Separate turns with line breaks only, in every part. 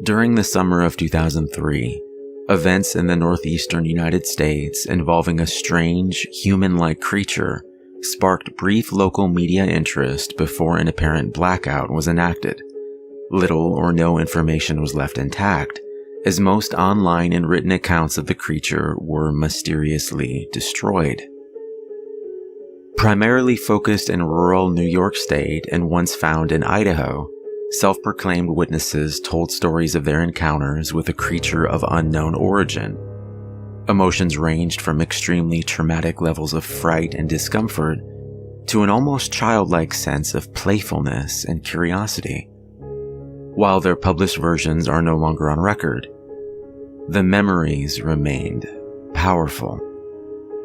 During the summer of 2003, events in the northeastern United States involving a strange, human-like creature sparked brief local media interest before an apparent blackout was enacted. Little or no information was left intact, as most online and written accounts of the creature were mysteriously destroyed. Primarily focused in rural New York State and once found in Idaho, self-proclaimed witnesses told stories of their encounters with a creature of unknown origin. Emotions ranged from extremely traumatic levels of fright and discomfort to an almost childlike sense of playfulness and curiosity. While their published versions are no longer on record, the memories remained powerful.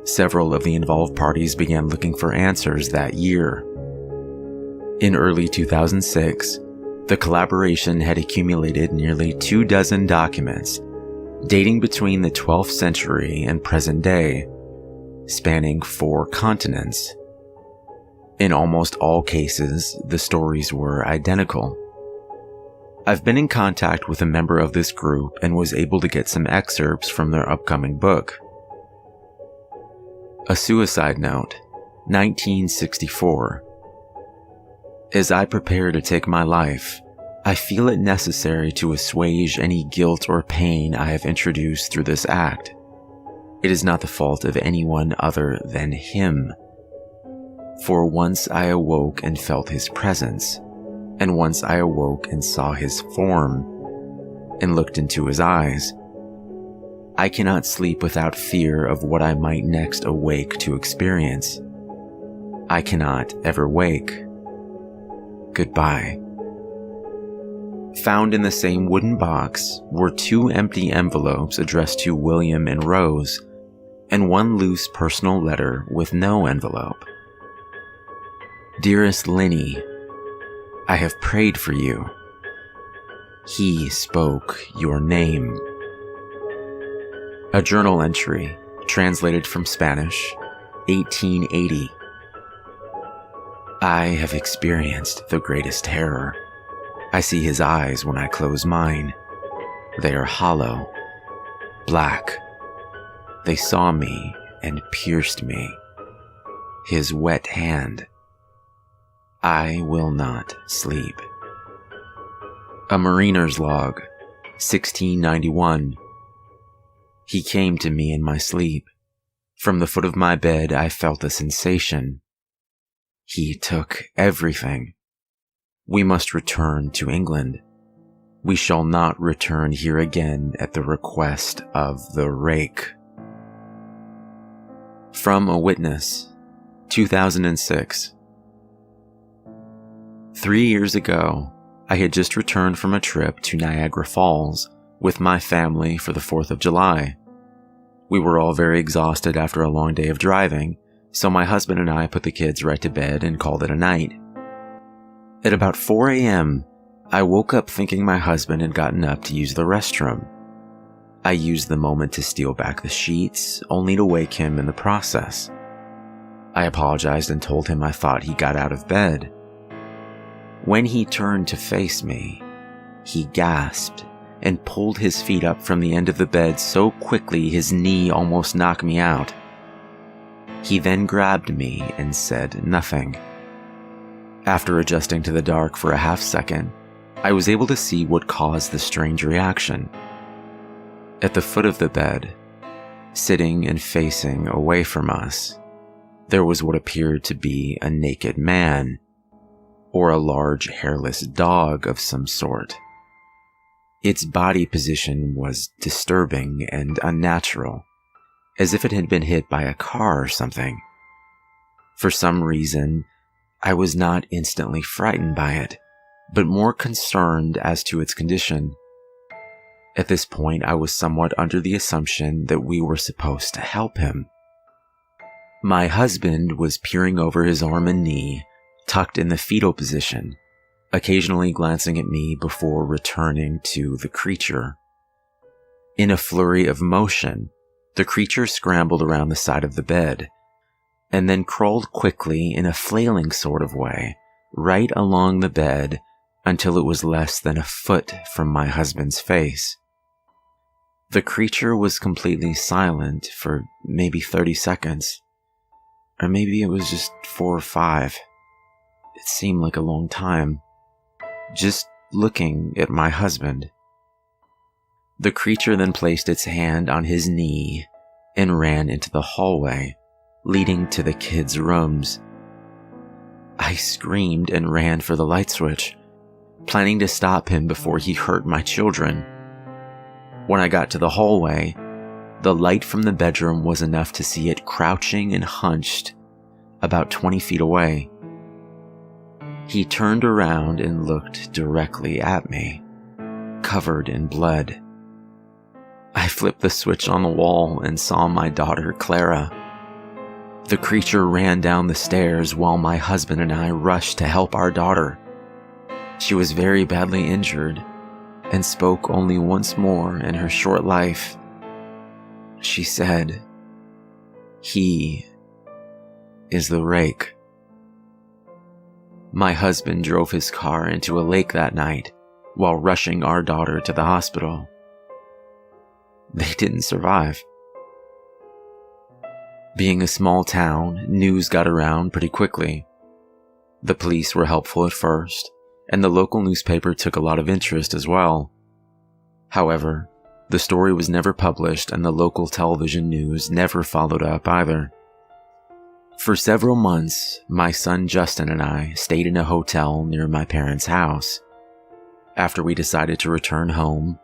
Several of the involved parties began looking for answers that year. In early 2006, the collaboration had accumulated nearly 24 documents dating between the 12th century and present day, spanning 4 continents. In almost all cases, the stories were identical. I've been in contact with a member of this group and was able to get some excerpts from their upcoming book. A suicide note, 1964. As I prepare to take my life, I feel it necessary to assuage any guilt or pain I have introduced through this act. It is not the fault of anyone other than him. For once I awoke and felt his presence, and once I awoke and saw his form, and looked into his eyes. I cannot sleep without fear of what I might next awake to experience. I cannot ever wake. Goodbye. Found in the same wooden box were 2 empty envelopes addressed to William and Rose, and 1 loose personal letter with no envelope. Dearest Linny, I have prayed for you. He spoke your name. A journal entry, translated from Spanish, 1880. I have experienced the greatest terror. I see his eyes when I close mine. They are hollow, black. They saw me and pierced me. His wet hand. I will not sleep. A mariner's log, 1691. He came to me in my sleep. From the foot of my bed I felt a sensation. He took everything. We must return to England. We shall not return here again at the request of the Rake. From a witness, 2006. 3 years ago, I had just returned from a trip to Niagara Falls with my family for the 4th of July. We were all very exhausted after a long day of driving, so my husband and I put the kids right to bed and called it a night. At about 4 a.m., I woke up thinking my husband had gotten up to use the restroom. I used the moment to steal back the sheets, only to wake him in the process. I apologized and told him I thought he got out of bed. When he turned to face me, he gasped and pulled his feet up from the end of the bed so quickly his knee almost knocked me out. He then grabbed me and said nothing. After adjusting to the dark for a half second, I was able to see what caused the strange reaction. At the foot of the bed, sitting and facing away from us, there was what appeared to be a naked man, or a large hairless dog of some sort. Its body position was disturbing and unnatural, as if it had been hit by a car or something. For some reason, I was not instantly frightened by it, but more concerned as to its condition. At this point, I was somewhat under the assumption that we were supposed to help him. My husband was peering over his arm and knee, tucked in the fetal position, occasionally glancing at me before returning to the creature. In a flurry of motion, the creature scrambled around the side of the bed, and then crawled quickly in a flailing sort of way, right along the bed until it was less than a foot from my husband's face. The creature was completely silent for maybe 30 seconds, or maybe it was just 4 or 5. It seemed like a long time, just looking at my husband. The creature then placed its hand on his knee and ran into the hallway leading to the kids' rooms. I screamed and ran for the light switch, planning to stop him before he hurt my children. When I got to the hallway, the light from the bedroom was enough to see it crouching and hunched about 20 feet away. He turned around and looked directly at me, covered in blood. I flipped the switch on the wall and saw my daughter, Clara. The creature ran down the stairs while my husband and I rushed to help our daughter. She was very badly injured and spoke only once more in her short life. She said, "He is the Rake." My husband drove his car into a lake that night while rushing our daughter to the hospital. They didn't survive. Being a small town, news got around pretty quickly. The police were helpful at first, and the local newspaper took a lot of interest as well. However, the story was never published and the local television news never followed up either. For several months, my son Justin and I stayed in a hotel near my parents' house. After we decided to return home,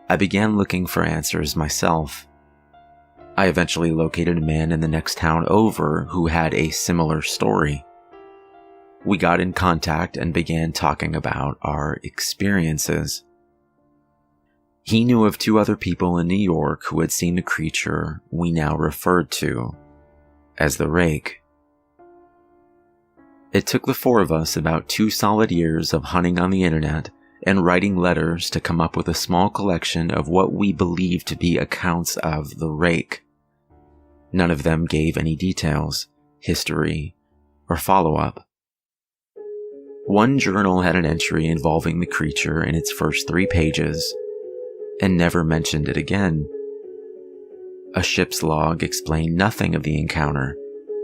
I began looking for answers myself. I eventually located a man in the next town over who had a similar story. We got in contact and began talking about our experiences. He knew of 2 other people in New York who had seen the creature we now referred to as the Rake. It took the 4 of us about 2 solid years of hunting on the internet and writing letters to come up with a small collection of what we believed to be accounts of the Rake. None of them gave any details, history, or follow-up. One journal had an entry involving the creature in its first 3 pages, and never mentioned it again. A ship's log explained nothing of the encounter,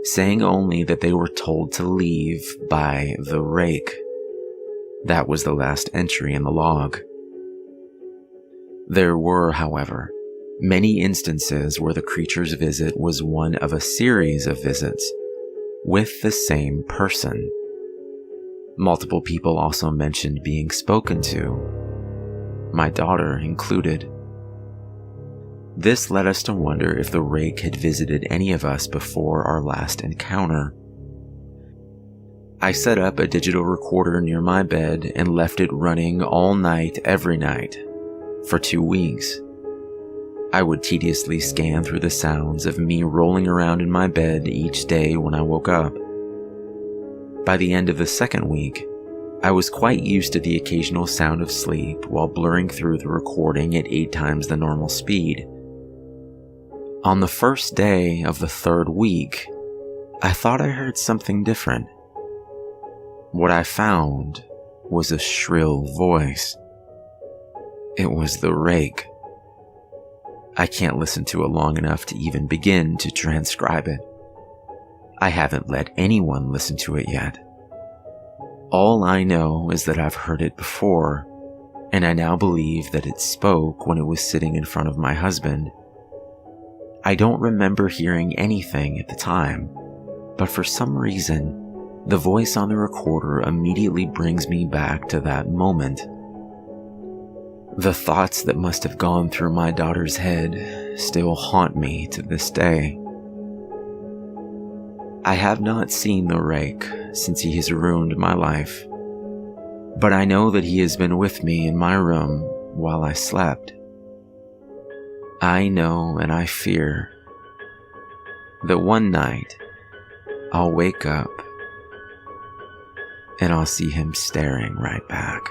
saying only that they were told to leave by the Rake. That was the last entry in the log. There were, however, many instances where the creature's visit was one of a series of visits with the same person. Multiple people also mentioned being spoken to, my daughter included. This led us to wonder if the Rake had visited any of us before our last encounter. I set up a digital recorder near my bed and left it running all night every night for 2 weeks. I would tediously scan through the sounds of me rolling around in my bed each day when I woke up. By the end of the 2nd week, I was quite used to the occasional sound of sleep while blurring through the recording at 8 times the normal speed. On the first day of the 3rd week, I thought I heard something different. What I found was a shrill voice. It was the Rake. I can't listen to it long enough to even begin to transcribe it. I haven't let anyone listen to it yet. All I know is that I've heard it before, and I now believe that it spoke when it was sitting in front of my husband. I don't remember hearing anything at the time, but for some reason, the voice on the recorder immediately brings me back to that moment. The thoughts that must have gone through my daughter's head still haunt me to this day. I have not seen the Rake since he has ruined my life, but I know that he has been with me in my room while I slept. I know and I fear that one night I'll wake up and I'll see him staring right back.